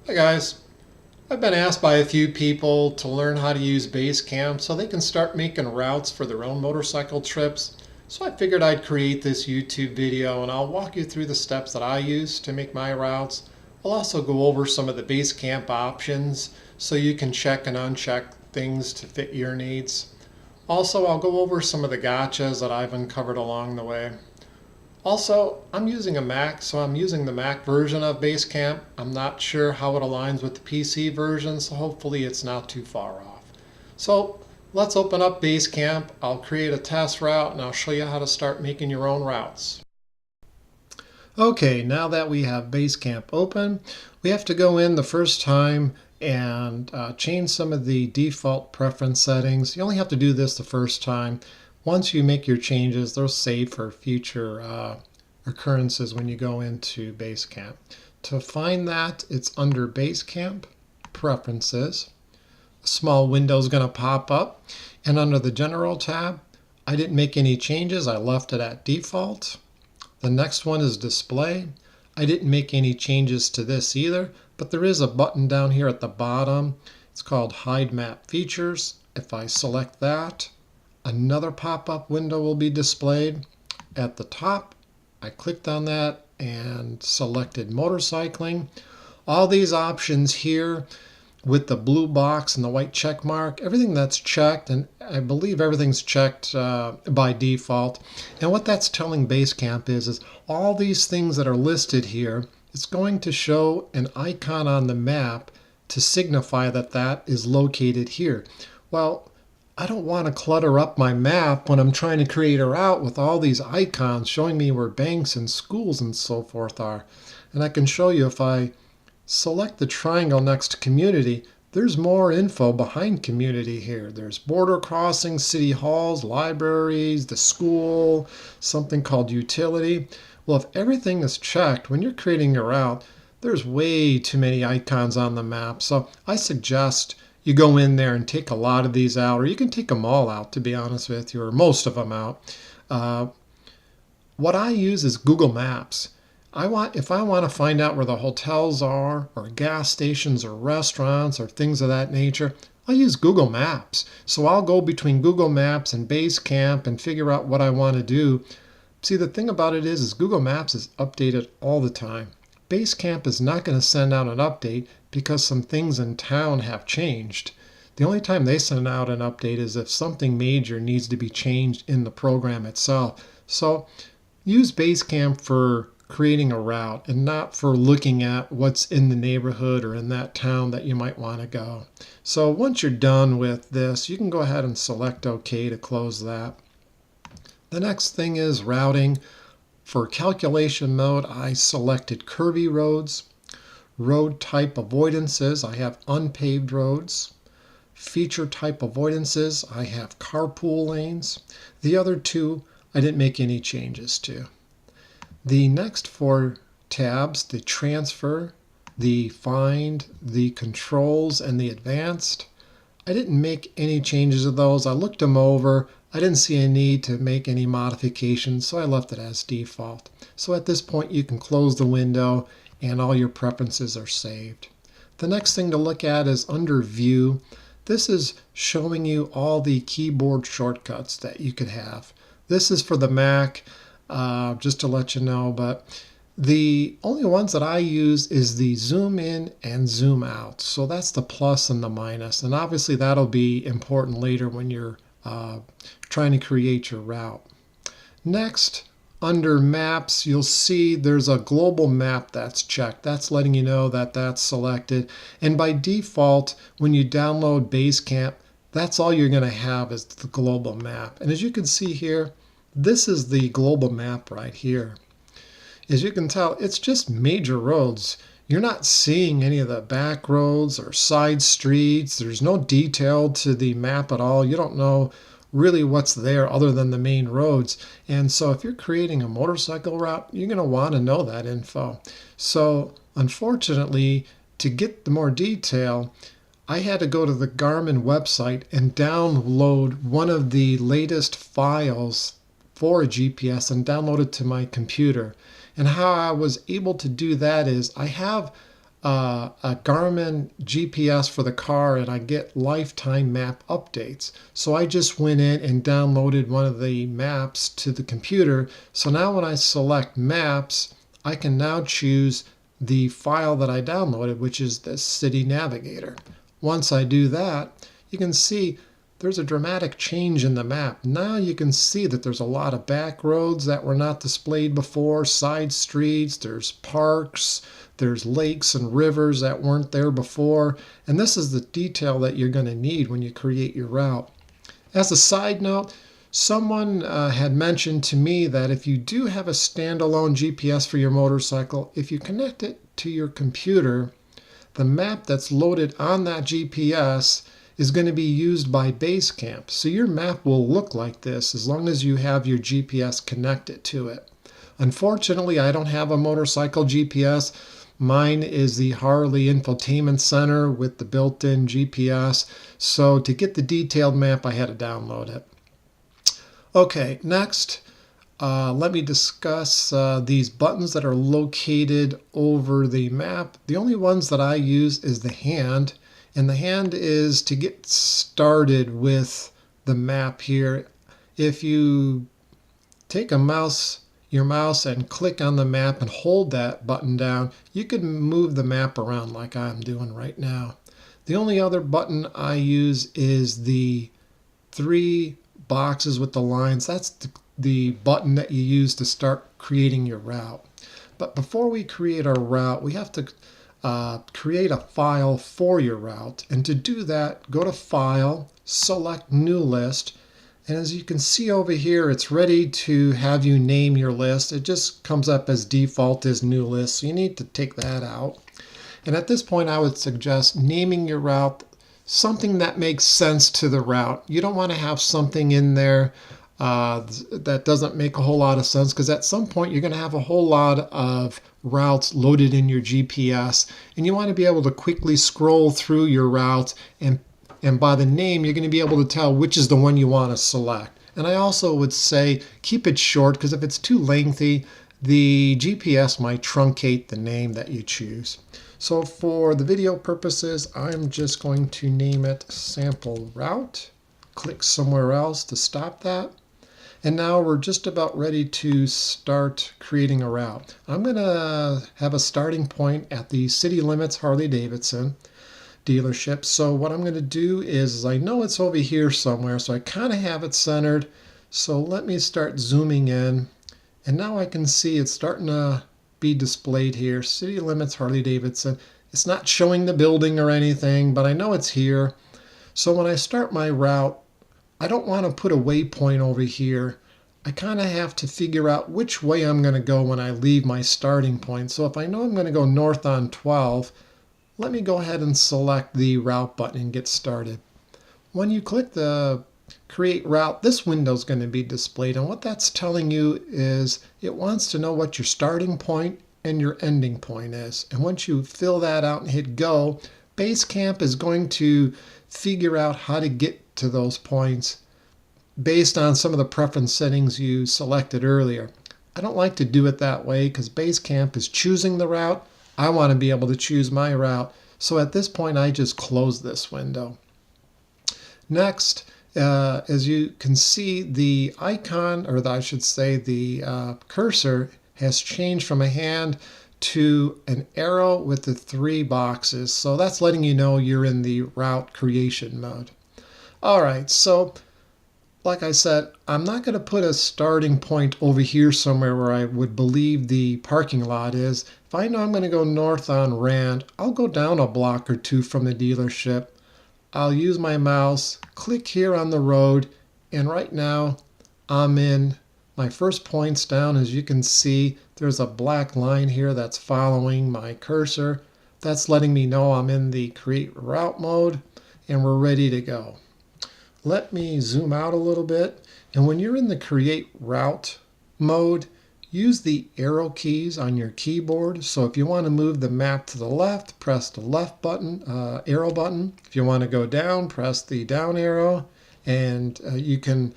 Hi guys, I've been asked by a few people to learn how to use BaseCamp so they can start making routes for their own motorcycle trips. So I figured I'd create this YouTube video and I'll walk you through the steps that I use to make my routes. I'll also go over some of the BaseCamp options so you can check and uncheck things to fit your needs. Also, I'll go over some of the gotchas that I've uncovered along the way. Also, I'm using a Mac, so I'm using the Mac version of BaseCamp. I'm not sure how it aligns with the PC version, so hopefully it's not too far off. So let's open up BaseCamp. I'll create a test route and I'll show you how to start making your own routes. Okay, now that we have BaseCamp open, we have to go in the first time and change some of the default preference settings. You only have to do this the first time. Once you make your changes, they'll save for future occurrences when you go into BaseCamp. To find that, it's under BaseCamp Preferences. A small window is going to pop up, and under the General tab, I didn't make any changes. I left it at default. The next one is Display. I didn't make any changes to this either, but there is a button down here at the bottom. It's called Hide Map Features. If I select that, another pop-up window will be displayed. At the top, I clicked on that and selected motorcycling. All these options here with the blue box and the white check mark, everything that's checked, and I believe everything's checked by default. And what that's telling BaseCamp is all these things that are listed here, it's going to show an icon on the map to signify that that is located here. Well, I don't want to clutter up my map when I'm trying to create a route with all these icons showing me where banks and schools and so forth are. And I can show you if I select the triangle next to community, there's more info behind community here. There's border crossings, city halls, libraries, the school, something called utility. Well, if everything is checked, when you're creating your route, there's way too many icons on the map. So I suggest you go in there and take a lot of these out, or you can take them all out, to be honest with you, or most of them out. What I use is Google Maps. If I want to find out where the hotels are, or gas stations, or restaurants, or things of that nature, I'll use Google Maps. So I'll go between Google Maps and BaseCamp and figure out what I want to do. See, the thing about it is Google Maps is updated all the time. BaseCamp is not going to send out an update because some things in town have changed. The only time they send out an update is if something major needs to be changed in the program itself. So use BaseCamp for creating a route and not for looking at what's in the neighborhood or in that town that you might want to go. So once you're done with this, you can go ahead and select OK to close that. The next thing is routing. For calculation mode, I selected curvy roads. Road type avoidances, I have unpaved roads. Feature type avoidances, I have carpool lanes. The other two, I didn't make any changes to. The next four tabs, the transfer, the find, the controls, and the advanced, I didn't make any changes to those. I looked them over. I didn't see a need to make any modifications, so I left it as default. So at this point, you can close the window and all your preferences are saved. The next thing to look at is under View. This is showing you all the keyboard shortcuts that you could have. This is for the Mac, just to let you know, but the only ones that I use is the zoom in and zoom out. So that's the plus and the minus. And obviously that'll be important later when you're trying to create your route. Next, under Maps, you'll see there's a global map that's checked. That's letting you know that that's selected. And by default, when you download BaseCamp, that's all you're going to have is the global map. And as you can see here, this is the global map right here. As you can tell, it's just major roads. You're not seeing any of the back roads or side streets. There's no detail to the map at all. You don't know really what's there other than the main roads. And so if you're creating a motorcycle route, you're going to want to know that info. So unfortunately, to get the more detail, I had to go to the Garmin website and download one of the latest files for a GPS and download it to my computer. And how I was able to do that is I have a Garmin GPS for the car and I get lifetime map updates. So I just went in and downloaded one of the maps to the computer. So now when I select maps, I can now choose the file that I downloaded, which is the City Navigator. Once I do that, you can see there's a dramatic change in the map. Now you can see that there's a lot of back roads that were not displayed before, side streets, there's parks, there's lakes and rivers that weren't there before. And this is the detail that you're going to need when you create your route. As a side note, someone had mentioned to me that if you do have a standalone GPS for your motorcycle, if you connect it to your computer, the map that's loaded on that GPS is going to be used by BaseCamp. So your map will look like this as long as you have your GPS connected to it. Unfortunately, I don't have a motorcycle GPS. Mine is the Harley Infotainment Center with the built-in GPS. So to get the detailed map, I had to download it. Okay, next, let me discuss these buttons that are located over the map. The only ones that I use is the hand. And the hand is to get started with the map here. If you take your mouse and click on the map and hold that button down, you can move the map around like I'm doing right now. The only other button I use is the 3 boxes with the lines. That's the button that you use to start creating your route. But before we create our route, we have to create a file for your route. And to do that, go to File, select New List. And as you can see over here, it's ready to have you name your list. It just comes up as default as New List, so you need to take that out. And at this point, I would suggest naming your route something that makes sense to the route. You don't want to have something in there that doesn't make a whole lot of sense, because at some point you're going to have a whole lot of routes loaded in your GPS, and you want to be able to quickly scroll through your routes, and by the name you're going to be able to tell which is the one you want to select. And I also would say keep it short, because if it's too lengthy, the GPS might truncate the name that you choose. So for the video purposes, I'm just going to name it Sample Route. Click somewhere else to stop that. And now we're just about ready to start creating a route. I'm going to have a starting point at the City Limits Harley-Davidson dealership. So what I'm going to do is, I know it's over here somewhere, so I kind of have it centered. So let me start zooming in. And now I can see it's starting to be displayed here. City Limits Harley-Davidson. It's not showing the building or anything, but I know it's here. So when I start my route, I don't want to put a waypoint over here. I kind of have to figure out which way I'm going to go when I leave my starting point. So if I know I'm going to go north on 12, let me go ahead and select the route button and get started. When you click the create route, this window is going to be displayed. And what that's telling you is it wants to know what your starting point and your ending point is. And once you fill that out and hit go, BaseCamp is going to figure out how to get to those points based on some of the preference settings you selected earlier. I don't like to do it that way because BaseCamp is choosing the route. I want to be able to choose my route. So at this point, I just close this window. Next, as you can see, the icon, or I should say the cursor, has changed from a hand to an arrow with the 3 boxes. So that's letting you know you're in the route creation mode. All right, so like I said, I'm not going to put a starting point over here somewhere where I would believe the parking lot is. If I know I'm going to go north on Rand, I'll go down a block or 2 from the dealership. I'll use my mouse, click here on the road, and right now I'm in my first point's down. As you can see, there's a black line here that's following my cursor. That's letting me know I'm in the create route mode and we're ready to go. Let me zoom out a little bit. And when you're in the create route mode, use the arrow keys on your keyboard. So if you want to move the map to the left, press the left button, arrow button. If you want to go down, press the down arrow. And you can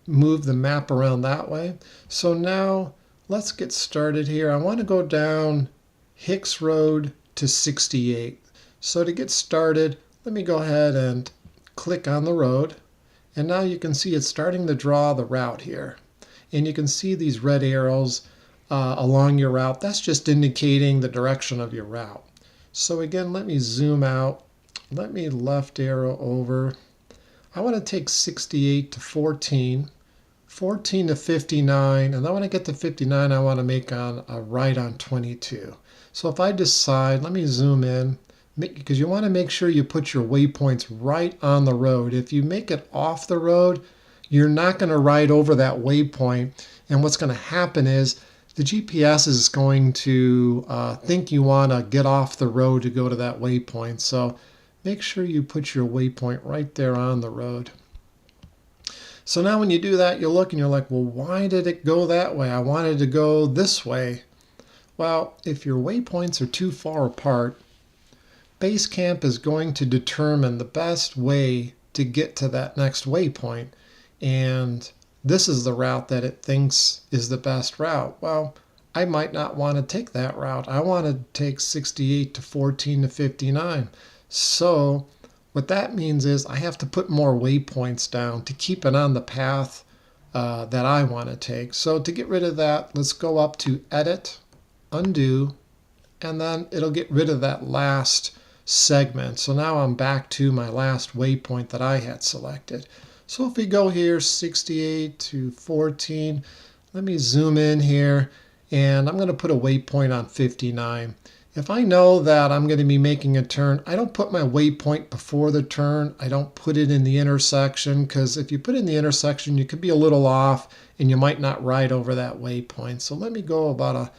move the map around that way. So now let's get started here. I want to go down Hicks Road to 68. So to get started, let me go ahead and click on the road. And now you can see it's starting to draw the route here. And you can see these red arrows along your route. That's just indicating the direction of your route. So again, let me zoom out. Let me left arrow over. I want to take 68 to 14, 14 to 59, and then when I get to 59, I want to make a right on 22. So if I decide, let me zoom in, because you want to make sure you put your waypoints right on the road. If you make it off the road, you're not going to ride over that waypoint, and what's going to happen is the GPS is going to think you want to get off the road to go to that waypoint. So make sure you put your waypoint right there on the road. So now when you do that, you look and you're like, well, why did it go that way? I wanted to go this way. Well, if your waypoints are too far apart, BaseCamp is going to determine the best way to get to that next waypoint. And this is the route that it thinks is the best route. Well, I might not want to take that route. I want to take 68 to 14 to 59. So what that means is I have to put more waypoints down to keep it on the path that I want to take. So to get rid of that, let's go up to Edit, Undo, and then it'll get rid of that last segment. So now I'm back to my last waypoint that I had selected. So if we go here, 68 to 14, let me zoom in here, and I'm going to put a waypoint on 59. If I know that I'm going to be making a turn, I don't put my waypoint before the turn. I don't put it in the intersection, because if you put it in the intersection, you could be a little off and you might not ride over that waypoint. So let me go about a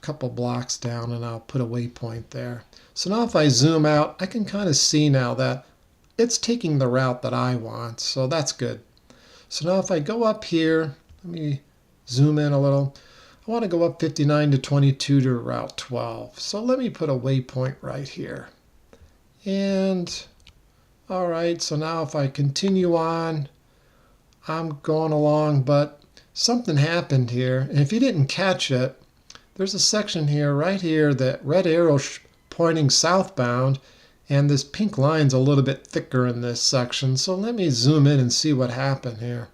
couple blocks down and I'll put a waypoint there. So now if I zoom out, I can kind of see now that it's taking the route that I want. So that's good. So now if I go up here, let me zoom in a little. I want to go up 59 to 22 to Route 12. So let me put a waypoint right here. And all right, so now if I continue on, I'm going along, but something happened here. And if you didn't catch it, there's a section here, right here, that red arrow pointing southbound, and this pink line's a little bit thicker in this section. So let me zoom in and see what happened here.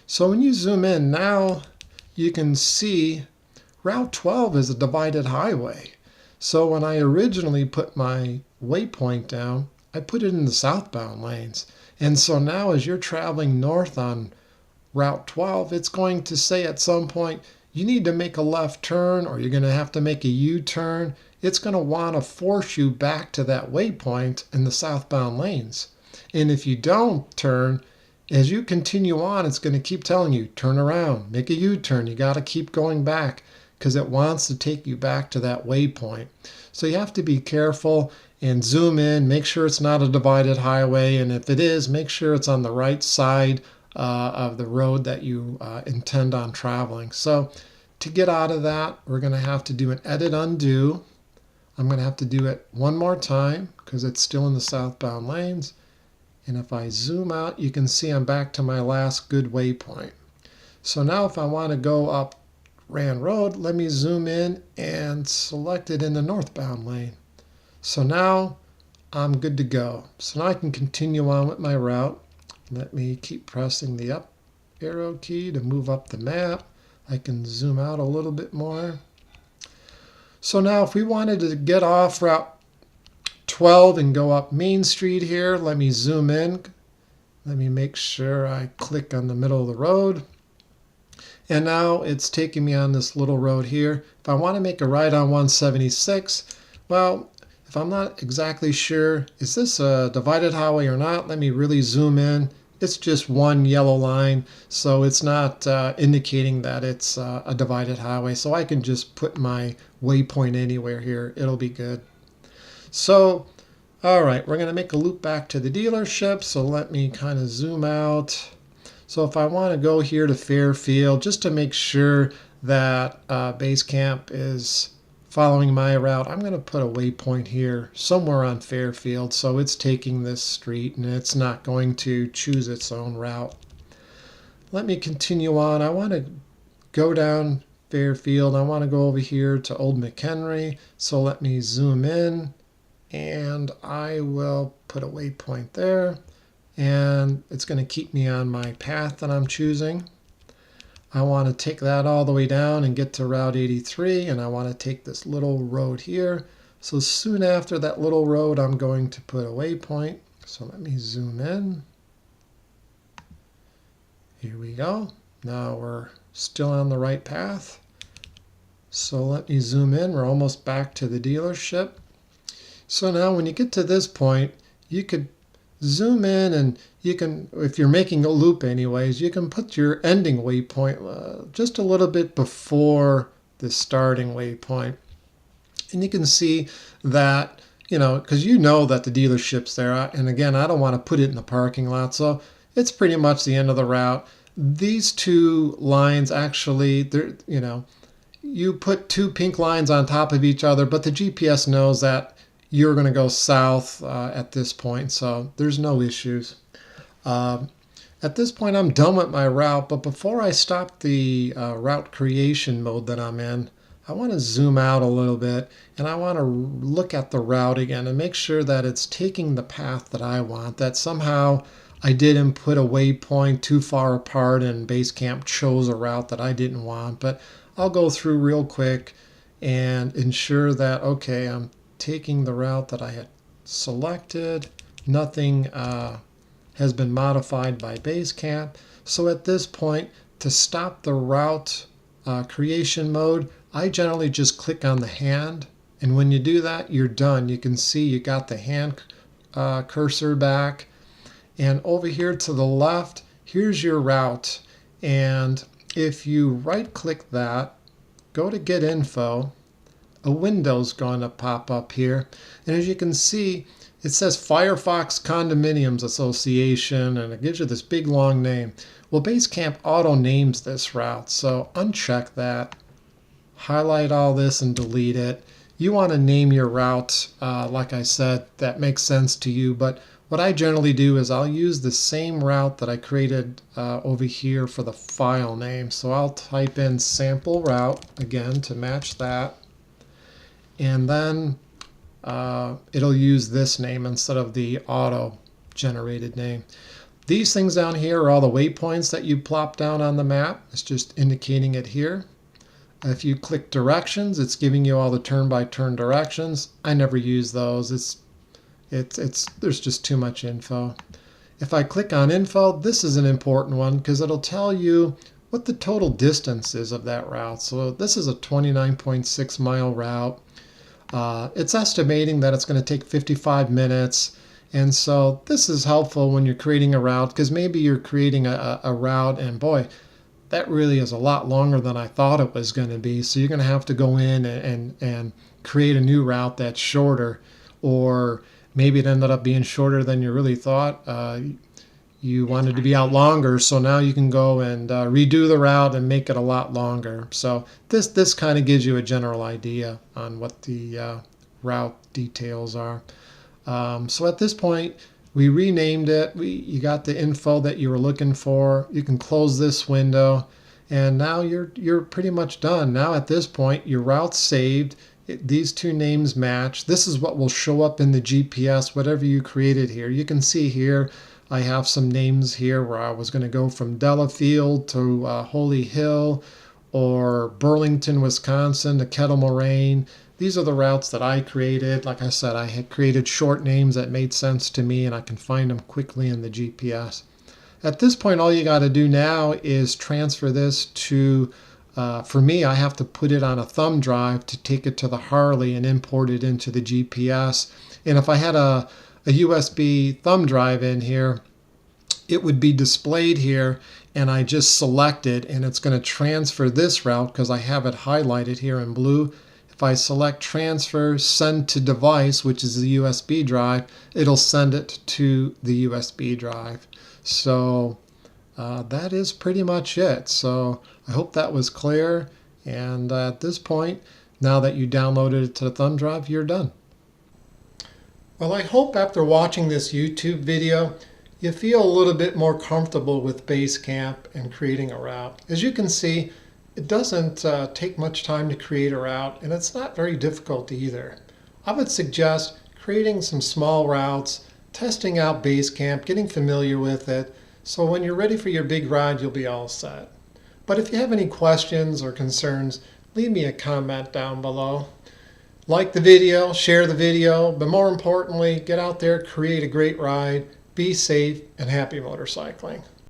So when you zoom in now, you can see Route 12 is a divided highway. So when I originally put my waypoint down, I put it in the southbound lanes. And so now as you're traveling north on Route 12, it's going to say at some point, you need to make a left turn or you're going to have to make a U-turn. It's going to want to force you back to that waypoint in the southbound lanes. And if you don't turn, as you continue on, it's going to keep telling you, turn around, make a U-turn. You got to keep going back because it wants to take you back to that waypoint. So you have to be careful and zoom in, make sure it's not a divided highway. And if it is, make sure it's on the right side of the road that you intend on traveling. So to get out of that, we're going to have to do an edit undo. I'm going to have to do it one more time because it's still in the southbound lanes. And if I zoom out, you can see I'm back to my last good waypoint. So now if I want to go up Rand Road, let me zoom in and select it in the northbound lane. So now I'm good to go. So now I can continue on with my route. Let me keep pressing the up arrow key to move up the map. I can zoom out a little bit more. So now if we wanted to get off Route 12 and go up Main Street here, let me zoom in. Let me make sure I click on the middle of the road. And now it's taking me on this little road here. If I want to make a right on 176, well, if I'm not exactly sure, is this a divided highway or not? Let me really zoom in. It's just one yellow line, so it's not indicating that it's a divided highway. So I can just put my waypoint anywhere here. It'll be good. So, all right, we're going to make a loop back to the dealership. So let me kind of zoom out. So if I want to go here to Fairfield, just to make sure that BaseCamp is following my route, I'm going to put a waypoint here somewhere on Fairfield. So it's taking this street and it's not going to choose its own route. Let me continue on. I want to go down Fairfield. I want to go over here to Old McHenry. So let me zoom in and I will put a waypoint there. And it's going to keep me on my path that I'm choosing. I want to take that all the way down and get to Route 83, and I want to take this little road here. So soon after that little road, I'm going to put a waypoint. So let me zoom in. Here we go. Now we're still on the right path. So let me zoom in. We're almost back to the dealership. So now when you get to this point, you could zoom in and you can, if you're making a loop anyways, you can put your ending waypoint just a little bit before the starting waypoint. And you can see that, because you know that the dealership's there. And again, I don't want to put it in the parking lot. So it's pretty much the end of the route. These two lines actually, they're, you put two pink lines on top of each other, but the GPS knows that you're going to go south at this point, so there's no issues. At this point, I'm done with my route, but before I stop the route creation mode that I'm in, I want to zoom out a little bit, and I want to look at the route again and make sure that it's taking the path that I want, that somehow I didn't put a waypoint too far apart and BaseCamp chose a route that I didn't want. But I'll go through real quick and ensure that, okay, I'm taking the route that I had selected. Nothing has been modified by BaseCamp. So at this point, to stop the route creation mode, I generally just click on the hand. And when you do that, you're done. You can see you got the hand cursor back. And over here to the left, here's your route. And if you right click that, go to Get Info, a window's going to pop up here. And as you can see, it says Firefox Condominiums Association, and it gives you this big long name. Well, BaseCamp auto names this route, so uncheck that. Highlight all this and delete it. You want to name your route, like I said, that makes sense to you. But what I generally do is I'll use the same route that I created over here for the file name. So I'll type in sample route again to match that. And then it'll use this name instead of the auto-generated name. These things down here are all the waypoints that you plop down on the map. It's just indicating it here. If you click directions, it's giving you all the turn-by-turn directions. I never use those. There's just too much info. If I click on info, this is an important one because it'll tell you what the total distance is of that route. So this is a 29.6 mile route. It's estimating that it's going to take 55 minutes. And so this is helpful when you're creating a route, because maybe you're creating a route and boy, that really is a lot longer than I thought it was going to be. So you're going to have to go in and create a new route that's shorter, or maybe it ended up being shorter than you really thought. You wanted to be out longer, so now you can go and redo the route and make it a lot longer. So this kind of gives you a general idea on what the route details are. So at this point, we renamed it. You got the info that you were looking for. You can close this window, and now you're pretty much done. Now at this point, your route's saved. These two names match. This is what will show up in the GPS, whatever you created here. You can see here, I have some names here where I was going to go from Delafield to Holy Hill, or Burlington, Wisconsin to Kettle Moraine. These are the routes that I created. Like I said, I had created short names that made sense to me, and I can find them quickly in the GPS. At this point, all you got to do now is transfer this to, for me, I have to put it on a thumb drive to take it to the Harley and import it into the GPS. And if I had a USB thumb drive in here, it would be displayed here, and I just select it, and it's going to transfer this route because I have it highlighted here in blue. If I select transfer, send to device, which is the USB drive, it'll send it to the USB drive. So that is pretty much it. So I hope that was clear. And at this point, now that you downloaded it to the thumb drive, you're done. Well, I hope after watching this YouTube video, you feel a little bit more comfortable with BaseCamp and creating a route. As you can see, It doesn't take much time to create a route, and it's not very difficult either. I would suggest creating some small routes, testing out BaseCamp, getting familiar with it, so when you're ready for your big ride, you'll be all set. But if you have any questions or concerns, leave me a comment down below. Like the video, share the video, but more importantly, get out there, create a great ride, be safe, and happy motorcycling.